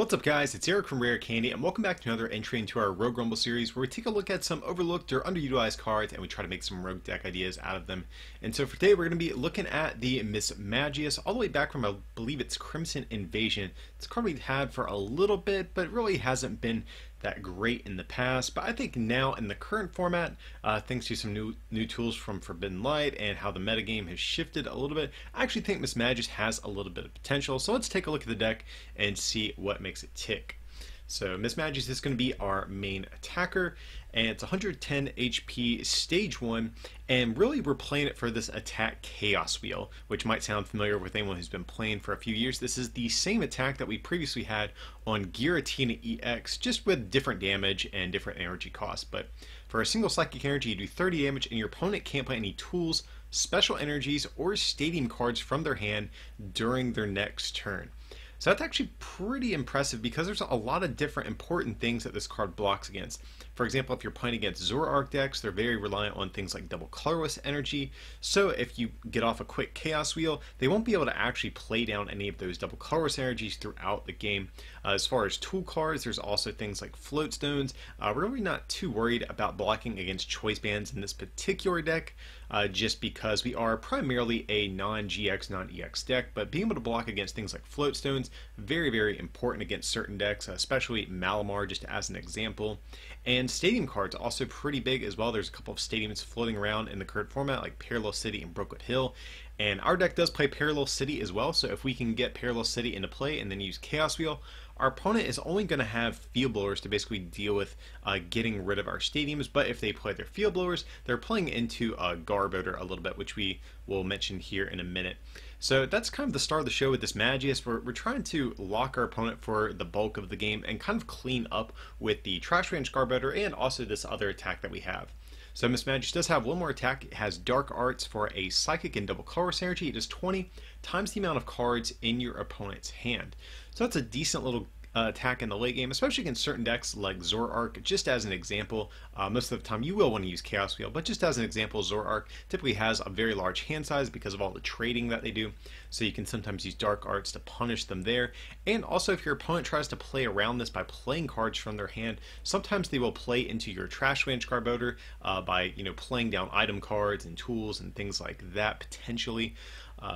What's up guys, it's Eric from Rare Candy and welcome back to another entry into our Rogue Rumble series where we take a look at some overlooked or underutilized cards and we try to make some rogue deck ideas out of them. And so for today we're going to be looking at the Mismagius all the way back from I believe it's Crimson Invasion. It's a card we've had for a little bit but really hasn't been that great in the past, but I think now in the current format, thanks to some new tools from Forbidden Light and how the metagame has shifted a little bit, I actually think Mismagius has a little bit of potential. So let's take a look at the deck and see what makes it tick. So Mismagius is going to be our main attacker, and it's 110 HP stage 1, and really we're playing it for this attack Chaos Wheel, which might sound familiar with anyone who's been playing for a few years. This is the same attack that we previously had on Giratina EX, just with different damage and different energy costs. But for a single psychic energy, you do 30 damage, and your opponent can't play any tools, special energies, or stadium cards from their hand during their next turn. So that's actually pretty impressive because there's a lot of different important things that this card blocks against. For example, if you're playing against Zoroark decks, they're very reliant on things like double colorless energy. So if you get off a quick Chaos Wheel, they won't be able to actually play down any of those double colorless energies throughout the game. As far as tool cards, there's also things like Float Stones. We're really not too worried about blocking against Choice Bands in this particular deck, just because we are primarily a non-GX, non-EX deck, but being able to block against things like Float Stones, very important against certain decks, especially Malamar, just as an example. And stadium cards also pretty big as well. There's a couple of stadiums floating around in the current format, like Parallel City and Brookwood Hill. And our deck does play Parallel City as well, so if we can get Parallel City into play and then use Chaos Wheel, our opponent is only going to have Field Blowers to basically deal with getting rid of our stadiums. But if they play their Field Blowers, they're playing into Garbodor a little bit, which we will mention here in a minute. So that's kind of the start of the show with this Magius. We're trying to lock our opponent for the bulk of the game and kind of clean up with the Trash Range Garbodor and also this other attack that we have. So Mismagius does have one more attack. It has Dark Arts for a Psychic and Double Colorless energy. It does 20 times the amount of cards in your opponent's hand. So that's a decent little attack in the late game, especially against certain decks like Zoroark. Just as an example, most of the time you will want to use Chaos Wheel, but just as an example, Zoroark typically has a very large hand size because of all the trading that they do, so you can sometimes use Dark Arts to punish them there. And also, if your opponent tries to play around this by playing cards from their hand, sometimes they will play into your Trash Range Garbodor by playing down item cards and tools and things like that potentially.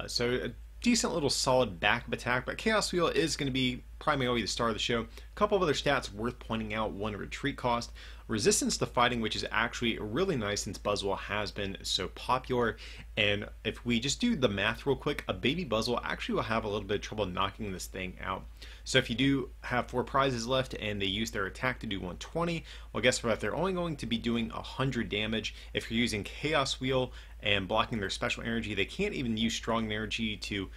So decent little solid backup attack, but Chaos Wheel is going to be primarily the star of the show. A couple of other stats worth pointing out: one, retreat cost, resistance to fighting, which is actually really nice since Buzzwole has been so popular. And if we just do the math real quick, a baby Buzzwole actually will have a little bit of trouble knocking this thing out. So if you do have 4 prizes left and they use their attack to do 120, well, guess what? They're only going to be doing 100 damage. If you're using Chaos Wheel and blocking their special energy, they can't even use strong energy to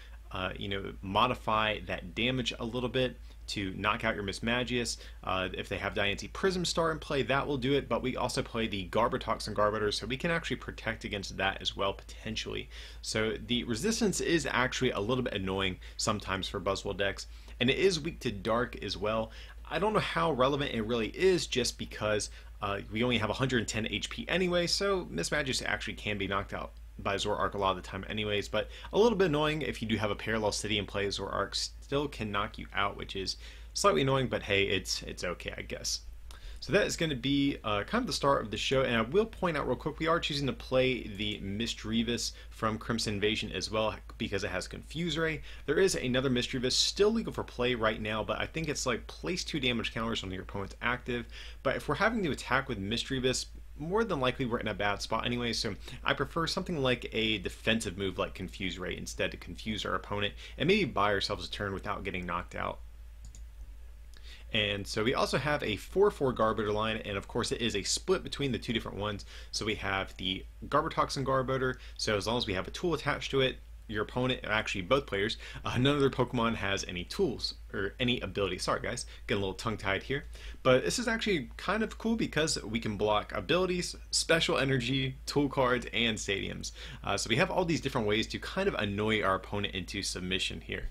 modify that damage a little bit to knock out your Mismagius. If they have Diancie Prism Star in play, that will do it, but we also play the Garbotox and Garbodor, so we can actually protect against that as well, potentially. So the resistance is actually a little bit annoying sometimes for Buzzwole decks, and it is weak to Dark as well. I don't know how relevant it really is, just because we only have 110 HP anyway, so Mismagius actually can be knocked out by Zoroark a lot of the time anyways, but a little bit annoying if you do have a Parallel City in play. Zoroark still can knock you out, which is slightly annoying, but hey, it's okay, I guess. So that is going to be kind of the start of the show, and I will point out real quick, we are choosing to play the Misdreavus from Crimson Invasion as well because it has Confuse Ray. There is another Misdreavus still legal for play right now, but I think it's like place 2 damage counters on your opponent's active. But if we're having to attack with Misdreavus, more than likely we're in a bad spot anyway, so I prefer something like a defensive move like Confuse Ray instead to confuse our opponent and maybe buy ourselves a turn without getting knocked out. And so we also have a 4/4 Garbodor line, and of course it is a split between the 2 different ones. So we have the Garbotox and Garbodor, so as long as we have a tool attached to it, your opponent, actually both players, none of their Pokemon has any tools or any ability. Sorry guys, getting a little tongue-tied here. But this is actually kind of cool because we can block abilities, special energy, tool cards, and stadiums. So we have all these different ways to kind of annoy our opponent into submission here.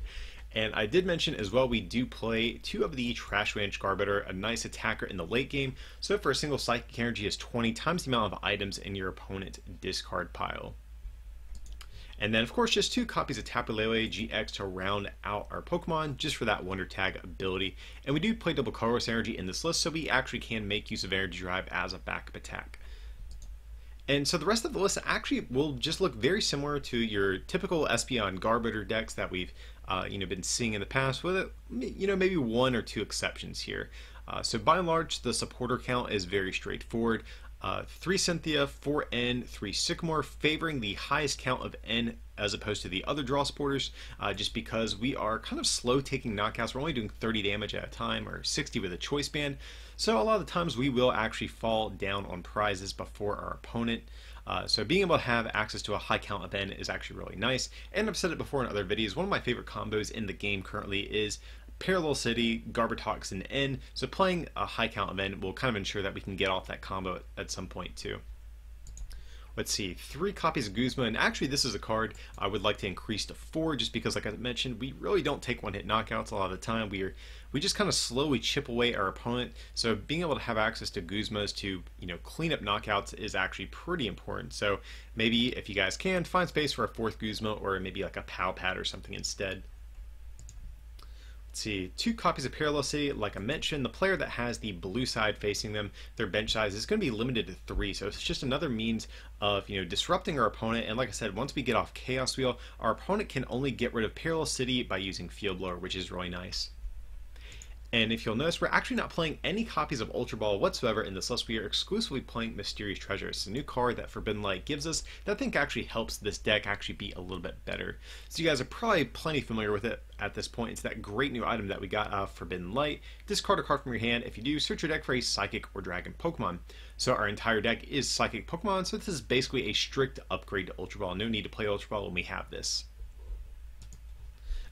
And I did mention as well, we do play 2 of the Trash Range Garbodor, a nice attacker in the late game. So for a single Psychic energy is 20 times the amount of items in your opponent's discard pile. And then, of course, just 2 copies of Tapu Lele GX to round out our Pokemon, just for that Wonder Tag ability. And we do play double colorless energy in this list, so we actually can make use of Energy Drive as a backup attack. And so the rest of the list actually will just look very similar to your typical Espeon Garbodor decks that we've been seeing in the past, with maybe 1 or 2 exceptions here. So by and large, the supporter count is very straightforward. 3 Cynthia, 4 N, 3 Sycamore, favoring the highest count of N as opposed to the other draw supporters, just because we are kind of slow taking knockouts. We're only doing 30 damage at a time, or 60 with a choice band. So a lot of the times we will actually fall down on prizes before our opponent. So being able to have access to a high count of N is actually really nice. And I've said it before in other videos, one of my favorite combos in the game currently is Parallel City, Garbotox, and N. So playing a high count of N will kind of ensure that we can get off that combo at some point too. Let's see, 3 copies of Guzma, and actually this is a card I would like to increase to 4, just because, like I mentioned, we really don't take one-hit knockouts a lot of the time. We just kind of slowly chip away our opponent, so being able to have access to Guzmas to clean up knockouts is actually pretty important. So maybe if you guys can, find space for a 4th Guzma, or maybe like a Pow Pad or something instead. See, 2 copies of Parallel City. Like I mentioned, the player that has the blue side facing them, their bench size is going to be limited to 3, so it's just another means of disrupting our opponent. And like I said, once we get off Chaos Wheel, our opponent can only get rid of Parallel City by using Field Blower, which is really nice. And if you'll notice, we're actually not playing any copies of Ultra Ball whatsoever in this list. We are exclusively playing Mysterious Treasure. It's a new card that Forbidden Light gives us that I think actually helps this deck actually be a little bit better. So you guys are probably plenty familiar with it at this point. It's that great new item that we got out of Forbidden Light. Discard a card from your hand. If you do, search your deck for a Psychic or Dragon Pokemon. So our entire deck is Psychic Pokemon, so this is basically a strict upgrade to Ultra Ball. No need to play Ultra Ball when we have this.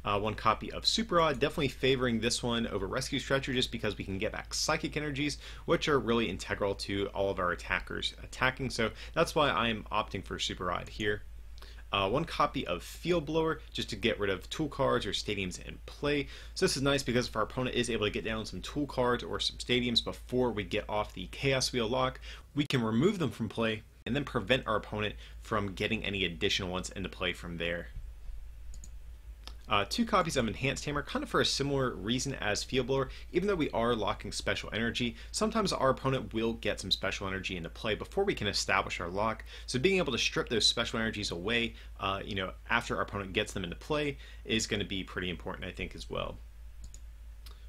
1 copy of Super Rod, definitely favoring this one over Rescue Stretcher, just because we can get back Psychic energies, which are really integral to all of our attackers attacking, so that's why I'm opting for Super Rod here. 1 copy of Field Blower, just to get rid of tool cards or stadiums in play. So this is nice because if our opponent is able to get down some tool cards or some stadiums before we get off the Chaos Wheel lock, we can remove them from play and then prevent our opponent from getting any additional ones into play from there. 2 copies of Enhanced Hammer, kind of for a similar reason as Field Blower. Even though we are locking special energy, sometimes our opponent will get some special energy into play before we can establish our lock. So being able to strip those special energies away, after our opponent gets them into play is going to be pretty important, I think, as well.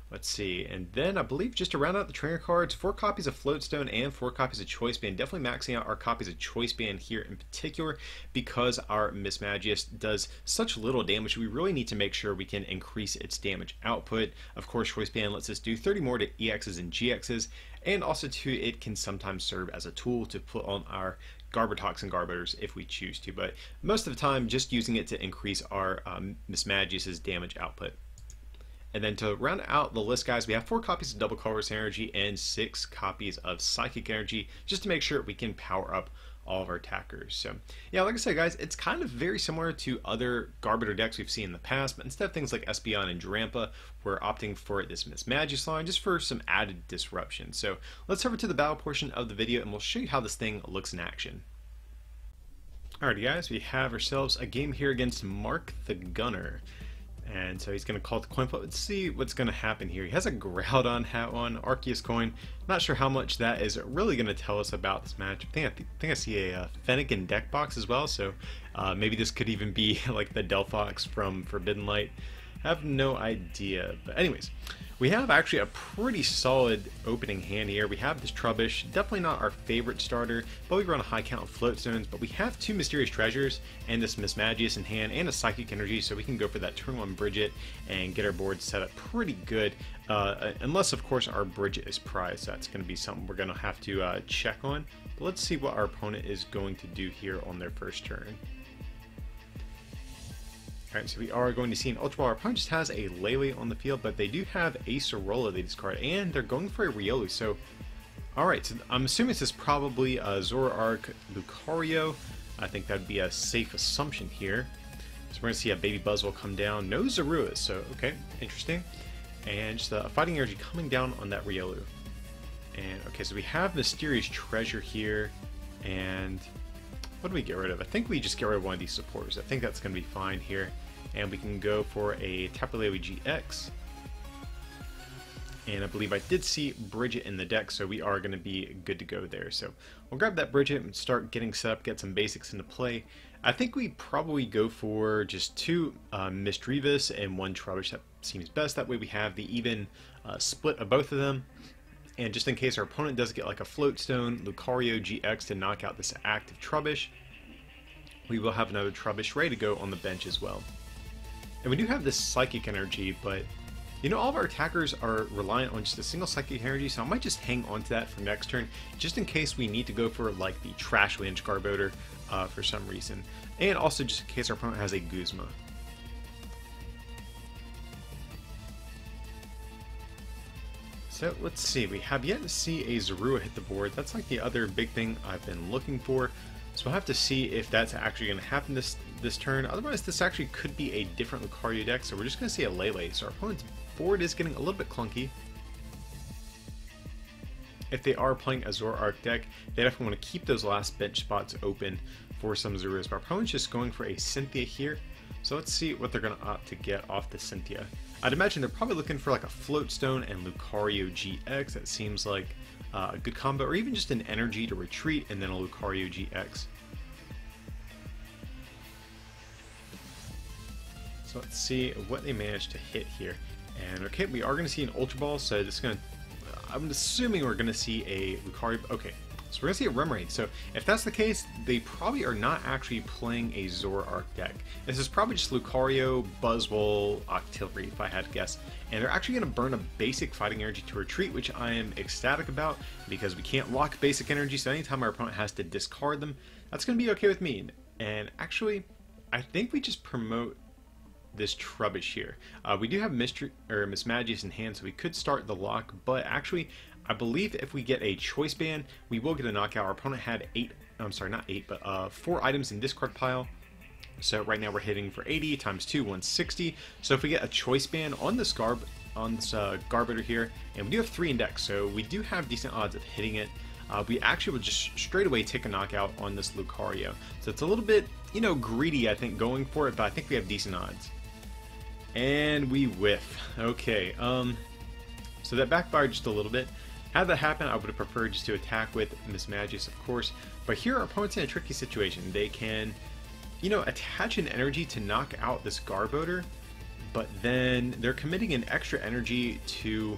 Let's see, and then I believe just to round out the trainer cards, 4 copies of Floatstone and 4 copies of Choice Band. Definitely maxing out our copies of Choice Band here in particular, because our Mismagius does such little damage. We really need to make sure we can increase its damage output. Of course, Choice Band lets us do 30 more to EXs and GXs, and also too, it can sometimes serve as a tool to put on our Garbotox and Garbodors if we choose to, but most of the time just using it to increase our Mismagius's damage output. And then to round out the list, guys, we have 4 copies of Double Colorless Energy and 6 copies of Psychic Energy, just to make sure we can power up all of our attackers. So yeah, like I said, guys, it's kind of very similar to other Garbodor decks we've seen in the past, but instead of things like Espeon and Drampa, we're opting for this Mismagius line just for some added disruption. So let's head over to the battle portion of the video and we'll show you how this thing looks in action. Alrighty, guys, we have ourselves a game here against Mark the Gunner. And so he's going to call the coin flip. Let's see what's going to happen here. He has a Groudon hat on, Arceus coin. Not sure how much that is really going to tell us about this match. I think I see a Fennekin deck box as well, so maybe this could even be like the Delphox from Forbidden Light. I have no idea. But anyways, we have actually a pretty solid opening hand here. We have this Trubbish, definitely not our favorite starter, but we run a high count of Floatstones, but we have 2 Mysterious Treasures and this Mismagius in hand and a Psychic Energy, so we can go for that turn 1 Bridget and get our board set up pretty good, unless of course our Bridget is prized. That's going to be something we're going to have to check on. But let's see what our opponent is going to do here on their first turn. Alright, so we are going to see an Ultra Ball. Our opponent just has a Lele on the field, but they do have a Sorola they discard, and they're going for a Riolu. So, alright, so I'm assuming this is probably a Zoroark Lucario. I think that would be a safe assumption here. So we're going to see a Baby Buzzwole come down. No Zorua, so okay, interesting. And just a Fighting Energy coming down on that Riolu. And okay, so we have Mysterious Treasure here, and What do we get rid of? I think we just get rid of one of these supporters. I think that's going to be fine here. And we can go for a Tapu Lele GX. And I believe I did see Bridget in the deck, so we are going to be good to go there. So we'll grab that Bridget and start getting set up, get some basics into play. I think we probably go for just 2 Misdreavus and 1 Trubbish. That seems best. That way we have the even split of both of them. And just in case our opponent does get like a Floatstone, Lucario GX to knock out this active Trubbish, we will have another Trubbish ready to go on the bench as well. And we do have this Psychic Energy, but you know, all of our attackers are reliant on just a single Psychic Energy, so I might just hang on to that for next turn, just in case we need to go for like the Trash Lands Garbodor for some reason. And also just in case our opponent has a Guzma. So let's see, we have yet to see a Zorua hit the board. That's like the other big thing I've been looking for. So we'll have to see if that's actually going to happen this turn. Otherwise, this actually could be a different Lucario deck. So we're just going to see a Lele. So our opponent's board is getting a little bit clunky. If they are playing a Zoroark deck, they definitely want to keep those last bench spots open for some Zoruas. But our opponent's just going for a Cynthia here. So let's see what they're going to opt to get off the Cynthia. I'd imagine they're probably looking for like a Floatstone and Lucario GX. That seems like a good combo, or even just an Energy to retreat and then a Lucario GX. So let's see what they managed to hit here. And okay, we are going to see an Ultra Ball, so this is going to, I'm assuming we're going to see a Lucario. Okay, so we're going to see a Remoraid. So if that's the case, they probably are not actually playing a Zoroark deck. This is probably just Lucario, Buzzwole, Octillery, if I had to guess. And they're actually going to burn a basic Fighting Energy to retreat, which I am ecstatic about, because we can't lock basic energy, so anytime our opponent has to discard them, that's going to be okay with me. And actually, I think we just promote this Trubbish here. We do have Mismagius in hand, so we could start the lock, but actually, I believe if we get a Choice Band, we will get a knockout. Our opponent had 4 items in discard pile. So right now we're hitting for 80 times 2, 160. So if we get a Choice Band on this Garbodor here, and we do have 3 in deck, so we do have decent odds of hitting it. We actually will just straight away take a knockout on this Lucario. So it's a little bit, you know, greedy, I think, going for it, but I think we have decent odds. And we whiff. Okay, so that backfired just a little bit. Had that happen, I would have preferred just to attack with Mismagius, of course. But here our opponent's in a tricky situation. They can, you know, attach an energy to knock out this Garbodor, but then they're committing an extra energy to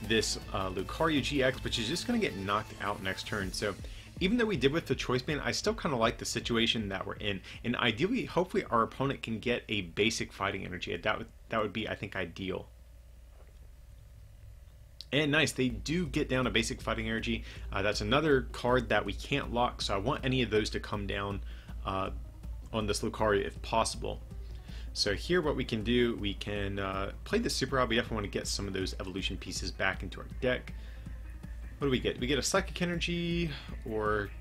this Lucario GX, which is just going to get knocked out next turn. So even though we did with the Choice Band, I still kind of like the situation that we're in. And ideally, hopefully our opponent can get a basic Fighting Energy. That would be, I think, ideal. And nice, they do get down a basic Fighting Energy. That's another card that we can't lock, so I want any of those to come down on this Lucario if possible. So here what we can do, we can play the Super Rod. We definitely want to get some of those evolution pieces back into our deck. What do we get? We get a Psychic Energy, or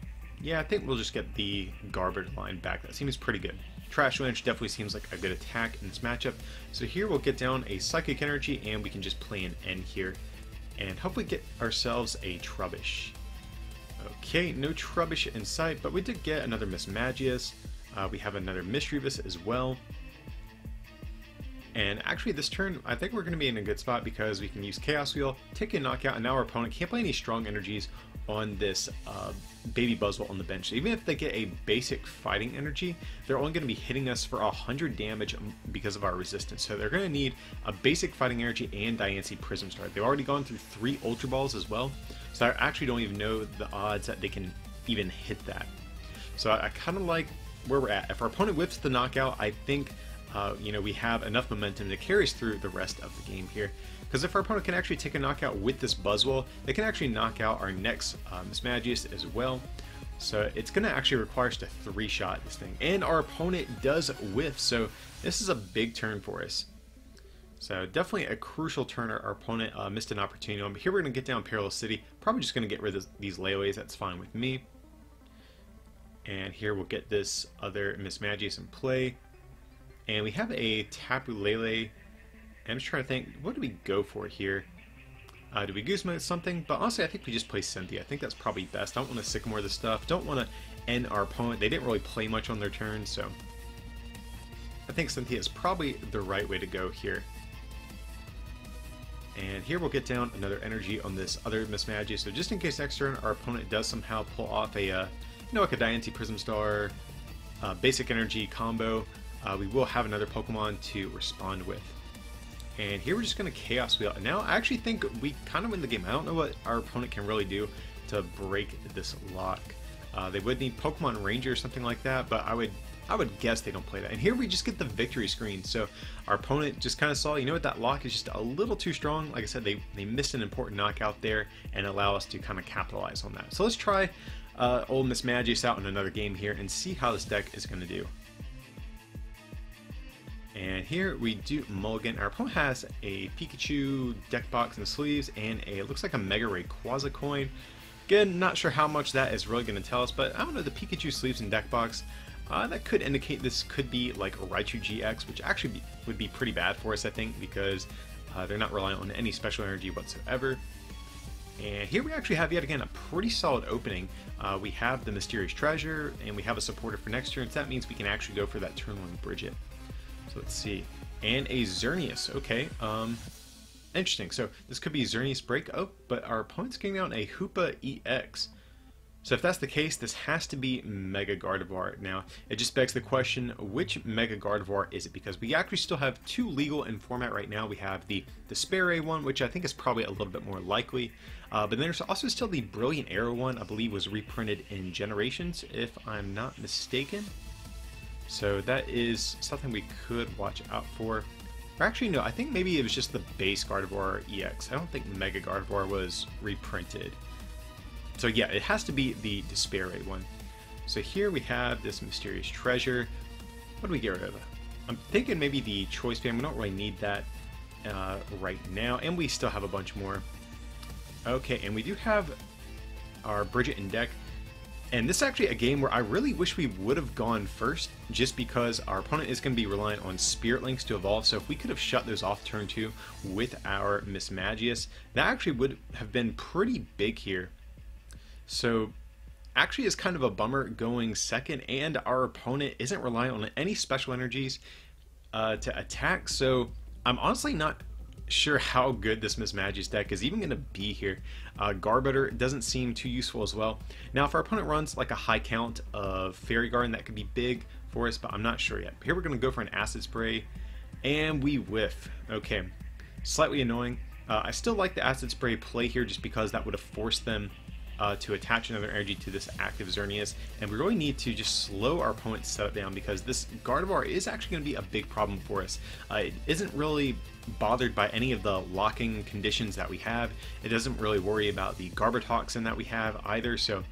yeah, I think we'll just get the Garbodor line back. That seems pretty good. Trash Lands definitely seems like a good attack in this matchup. So here we'll get down a Psychic Energy, and we can just play an N here, and hopefully get ourselves a Trubbish. Okay, no Trubbish in sight, but we did get another Mismagius. We have another Misdreavus as well. And actually this turn, I think we're going to be in a good spot because we can use Chaos Wheel, take a knockout, and now our opponent can't play any strong energies on this baby Buzzwole on the bench. So even if they get a basic Fighting Energy, they're only going to be hitting us for 100 damage because of our resistance. So they're going to need a basic Fighting Energy and Diancie Prism Star. They've already gone through 3 Ultra Balls as well, so I actually don't even know the odds that they can even hit that. So I kind of like where we're at. If our opponent whips the knockout, I think you know, we have enough momentum to carry us through the rest of the game here. Because if our opponent can actually take a knockout with this Buzzwole, they can actually knock out our next Mismagius as well. So it's going to actually require us to 3-shot this thing. And our opponent does whiff, so this is a big turn for us. So definitely a crucial turn. Our opponent missed an opportunity on. But here we're going to get down Perilous City. Probably just going to get rid of these Layaways. That's fine with me. And here we'll get this other Mismagius in play. And we have a Tapu Lele. I'm just trying to think, what do we go for here? Do we Guzma something? But honestly, I think we just play Cynthia. I think that's probably best. I don't want to Sycamore this stuff. Don't want to end our opponent. They didn't really play much on their turn, so I think Cynthia is probably the right way to go here. And here we'll get down another energy on this other Mismagius. So just in case next turn our opponent does somehow pull off a, you know, like a Diancie Prism Star, basic energy combo, we will have another Pokemon to respond with. And here we're just going to Chaos Wheel. And now I actually think we kind of win the game. I don't know what our opponent can really do to break this lock. They would need Pokemon Ranger or something like that, but I would guess they don't play that. And here we just get the victory screen. So our opponent just kind of saw, you know what, that lock is just a little too strong. Like I said, they missed an important knockout there and allow us to kind of capitalize on that. So let's try old Mismagius out in another game here and see how this deck is going to do. And here we do mulligan. Our opponent has a Pikachu deck box in the sleeves and it looks like a Mega Ray Quasi Coin. Again, not sure how much that is really going to tell us, but I don't know, the Pikachu sleeves and deck box, that could indicate this could be like a Raichu GX, which actually would be pretty bad for us, I think, because they're not relying on any special energy whatsoever. And here we actually have, yet again, a pretty solid opening. We have the Mysterious Treasure, and we have a supporter for next turn, so that means we can actually go for that turn 1 Bridget. So let's see. And a Xerneas. Okay. Interesting. So this could be Xerneas Break. Oh, but our opponent's getting out a Hoopa EX. So if that's the case, this has to be Mega Gardevoir. Now, it just begs the question, which Mega Gardevoir is it? Because we actually still have 2 legal in format right now. We have the Despair one, which I think is probably a little bit more likely. But then there's also still the Brilliant Arrow one, I believe was reprinted in Generations, if I'm not mistaken. So that is something we could watch out for. Or actually, no, I think maybe it was just the base Gardevoir EX. I don't think Mega Gardevoir was reprinted. So yeah, it has to be the Despair one. So here we have this Mysterious Treasure. What do we get rid of? I'm thinking maybe the Choice Band. We don't really need that right now. And we still have a bunch more. Okay, and we do have our Bridget in deck. And this is actually a game where I really wish we would have gone first, just because our opponent is going to be reliant on Spirit Links to evolve. So if we could have shut those off turn 2 with our Mismagius, that actually would have been pretty big here. So actually it's kind of a bummer going second, and our opponent isn't relying on any special energies to attack. So I'm honestly not sure how good this Mismagius deck is even going to be here. Garbodor doesn't seem too useful as well. Now if our opponent runs like a high count of Fairy Garden, that could be big for us, but I'm not sure yet. Here we're going to go for an Acid Spray, and we whiff. Okay, slightly annoying. I still like the Acid Spray play here just because that would have forced them to attach another energy to this active Xerneas, and we really need to just slow our opponent's setup down because this Gardevoir is actually going to be a big problem for us. It isn't really bothered by any of the locking conditions that we have. It doesn't really worry about the Garbotoxin that we have either, so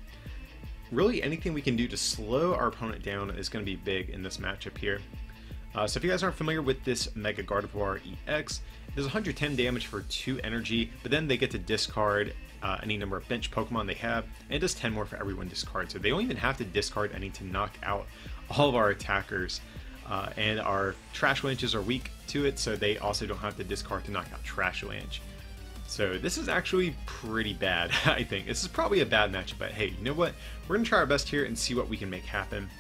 really anything we can do to slow our opponent down is going to be big in this matchup here. So if you guys aren't familiar with this Mega Gardevoir EX, it does 110 damage for 2 energy, but then they get to discard any number of bench Pokemon they have, and it does 10 more for everyone discard. So they don't even have to discard any to knock out all of our attackers. And our Trash Lanches are weak to it, so they also don't have to discard to knock out Trash Lanch. So this is actually pretty bad, I think. This is probably a bad matchup, but hey, you know what? We're going to try our best here and see what we can make happen.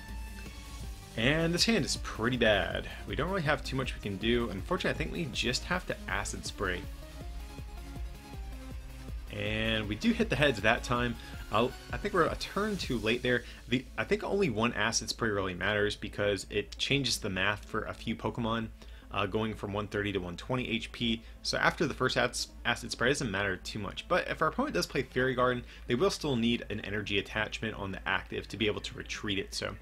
And this hand is pretty bad. We don't really have too much we can do. Unfortunately, I think we just have to Acid Spray. And we do hit the heads that time. I think we're a turn too late there. I think only one Acid Spray really matters because it changes the math for a few Pokemon, going from 130 to 120 HP. So after the first Acid Spray, it doesn't matter too much. But if our opponent does play Fairy Garden, they will still need an energy attachment on the active to be able to retreat it. So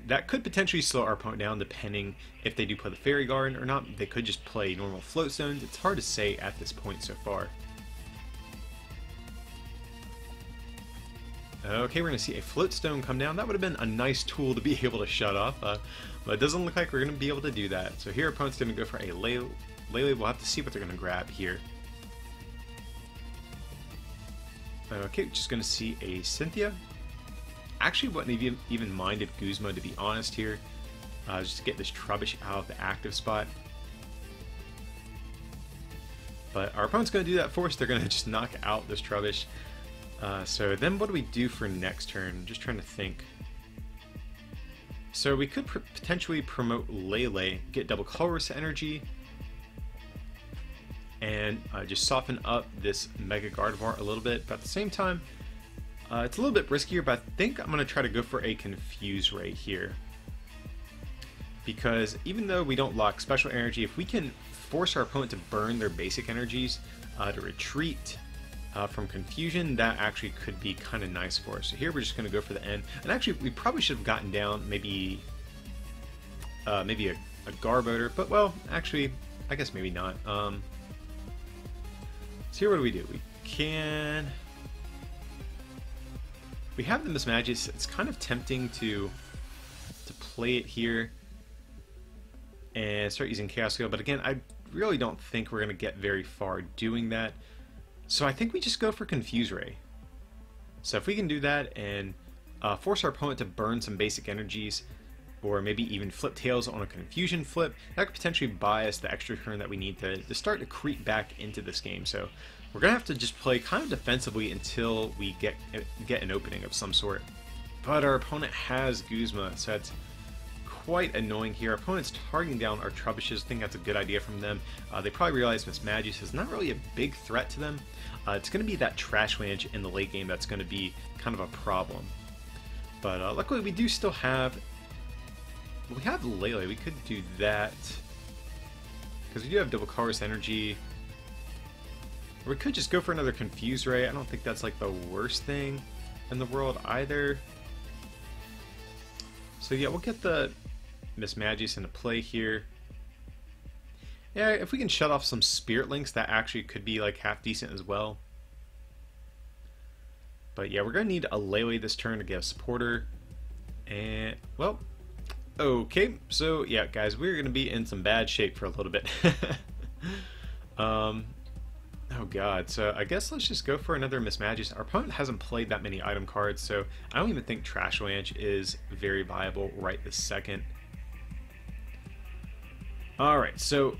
that could potentially slow our opponent down depending if they do play the Fairy Garden or not. They could just play normal Float Stones. It's hard to say at this point so far. Okay, we're going to see a Float Stone come down. That would have been a nice tool to be able to shut off, but it doesn't look like we're going to be able to do that. So here, opponent's going to go for a Lele. We'll have to see what they're going to grab here. Okay, just going to see a Cynthia. Actually, wouldn't even minded Guzma, to be honest here. Just to get this Trubbish out of the active spot. But our opponent's going to do that for us. They're going to just knock out this Trubbish. So then what do we do for next turn? I'm just trying to think. So we could potentially promote Lele, get double colorless energy, and just soften up this Mega Gardevoir a little bit. But at the same time, it's a little bit riskier, but I think I'm going to try to go for a Confuse Ray here. Because even though we don't lock special energy, if we can force our opponent to burn their basic energies to retreat from Confusion, that actually could be kind of nice for us. So here we're just going to go for the end. And actually, we probably should have gotten down maybe a Garbodor, but well, actually, I guess maybe not. So here, what do? We have the Mismagius. It's kind of tempting to play it here and start using Chaos Scale, but again, I really don't think we're going to get very far doing that. So I think we just go for Confuse Ray. So if we can do that and force our opponent to burn some basic energies, or maybe even flip tails on a Confusion flip, that could potentially buy us the extra turn that we need to start to creep back into this game. So we're going to have to just play kind of defensively until we get an opening of some sort. But our opponent has Guzma, so that's quite annoying here. Our opponent's targeting down our Trubbishes. I think that's a good idea from them. They probably realize Mismagius is not really a big threat to them. It's going to be that Trash Land in the late game that's going to be kind of a problem. But luckily we do still have... We have Lele. We could do that. Because we do have double colorless energy. Or we could just go for another Confuse Ray. I don't think that's like the worst thing in the world either. So yeah, we'll get the Mismagius into play here. Yeah, if we can shut off some Spirit Links, that actually could be like half decent as well. But yeah, we're going to need a Lele this turn to get a supporter. And, well, okay. So yeah, guys, we're going to be in some bad shape for a little bit. Oh god, so I guess let's just go for another Mismagius. Our opponent hasn't played that many item cards, so I don't even think Trash Lanch is very viable right this second. Alright, so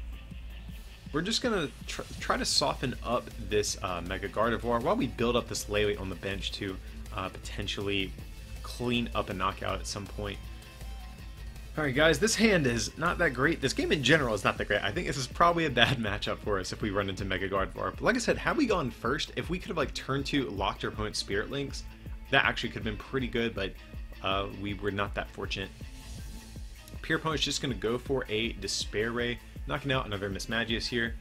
we're just going to try to soften up this Mega Gardevoir while we build up this Lele on the bench to potentially clean up a knockout at some point. Alright guys, this hand is not that great. This game in general is not that great. I think this is probably a bad matchup for us if we run into Mega Gardevoir. But like I said, had we gone first, if we could have like turned to locked our opponent's Spirit Links, that actually could have been pretty good, but we were not that fortunate. Pure opponent's just going to go for a Despair Ray, knocking out another Mismagius here.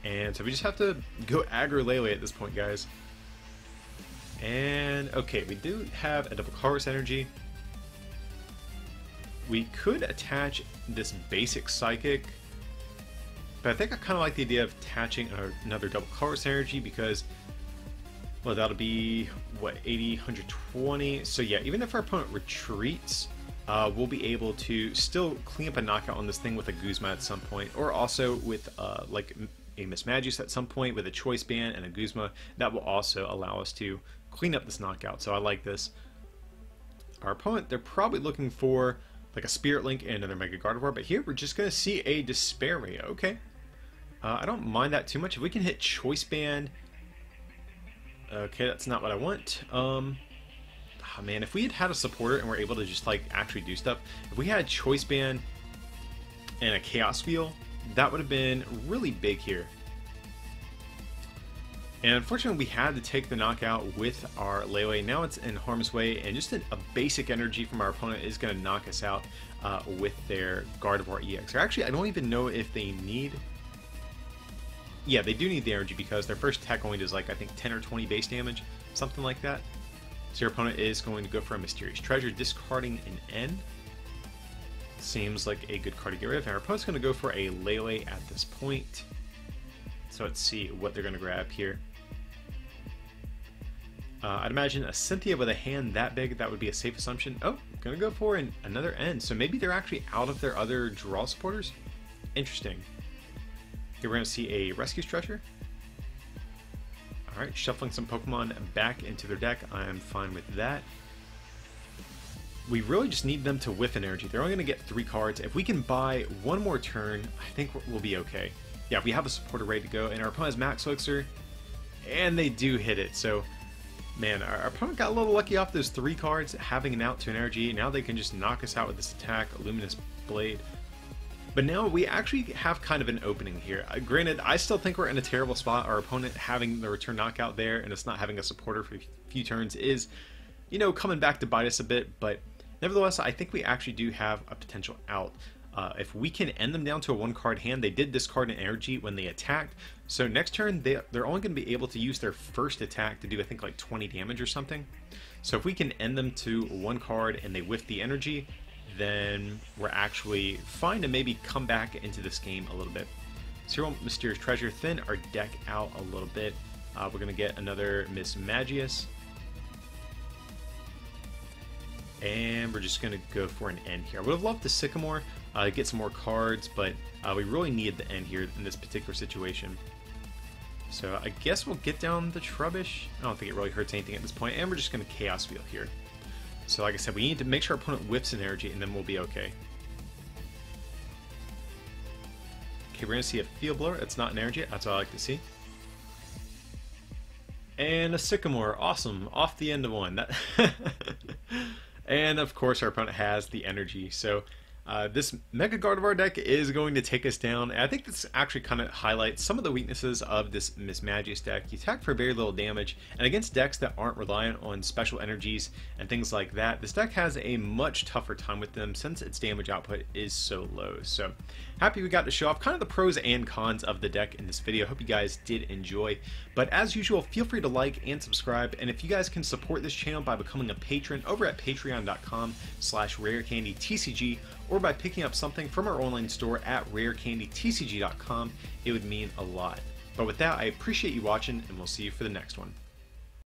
And so we just have to go aggro Lele at this point, guys. And okay, we do have a double colorless energy. We could attach this basic Psychic, but I think I kind of like the idea of attaching another double colorless energy because, well, that'll be, what, 80, 120? So yeah, even if our opponent retreats, we'll be able to still clean up a knockout on this thing with a Guzma at some point, or also with like a Mismagius at some point with a Choice Band and a Guzma. That will also allow us to clean up this knockout, so I like this. Our opponent, they're probably looking for like a Spirit Link and another Mega Gardevoir, but here we're just going to see a Despair Ray. Okay. I don't mind that too much. If we can hit Choice Band... Okay, that's not what I want. Oh man, if we had had a supporter and were able to just like actually do stuff, if we had Choice Band and a Chaos Wheel, that would have been really big here. And unfortunately, we had to take the knockout with our Lele. Now it's in harm's way, and just a basic energy from our opponent is going to knock us out with their Gardevoir EX. Or actually, I don't even know if they need... Yeah, they do need the energy because their first attack only does like, I think, 10 or 20 base damage, something like that. So your opponent is going to go for a Mysterious Treasure, discarding an N. Seems like a good card to get rid of. And our opponent's going to go for a Lele at this point. So let's see what they're going to grab here. I'd imagine a Cynthia with a hand that big, that would be a safe assumption. Oh, gonna go for another N. So maybe they're actually out of their other draw supporters? Interesting. Here we're gonna see a Rescue Stretcher. Alright, shuffling some Pokemon back into their deck. I'm fine with that. we really just need them to whiff energy. They're only going to get 3 cards. If we can buy one more turn, I think we'll be okay. Yeah, we have a supporter ready to go, and our opponent has Max Elixir, and they do hit it. So, man, our opponent got a little lucky off those 3 cards, having an out to energy. Now they can just knock us out with this attack, Luminous Blade. But now we actually have kind of an opening here. Granted, I still think we're in a terrible spot. Our opponent having the return knockout there, and us not having a supporter for a few turns is, you know, coming back to bite us a bit, but nevertheless, I think we actually do have a potential out. If we can end them down to a 1-card hand, they did discard an energy when they attacked, so next turn they're only going to be able to use their first attack to do, I think, like 20 damage or something. So if we can end them to 1 card and they whiff the energy, then we're actually fine to maybe come back into this game a little bit. Serial Mysterious Treasure, thin our deck out a little bit. We're going to get another Mismagius. And we're just going to go for an end here. I would have loved the Sycamore, get some more cards, but we really need the end here in this particular situation. So I guess we'll get down the Trubbish. I don't think it really hurts anything at this point, and we're just going to Chaos Wheel here. So like I said, we need to make sure our opponent whiffs an energy, and then we'll be okay. Okay, we're going to see a Field Blower. That's not an energy. That's what I like to see. And a Sycamore. Awesome. Off the end of one. And of course our opponent has the energy. So this Mega Gardevoir deck is going to take us down. And I think this actually kind of highlights some of the weaknesses of this Mismagius deck. You attack for very little damage, and against decks that aren't reliant on special energies and things like that, this deck has a much tougher time with them since its damage output is so low. So happy we got to show off kind of the pros and cons of the deck in this video. Hope you guys did enjoy. But as usual, feel free to like and subscribe, and if you guys can support this channel by becoming a patron over at patreon.com/rarecandytcg, or by picking up something from our online store at rarecandytcg.com, it would mean a lot. But with that, I appreciate you watching, and we'll see you for the next one.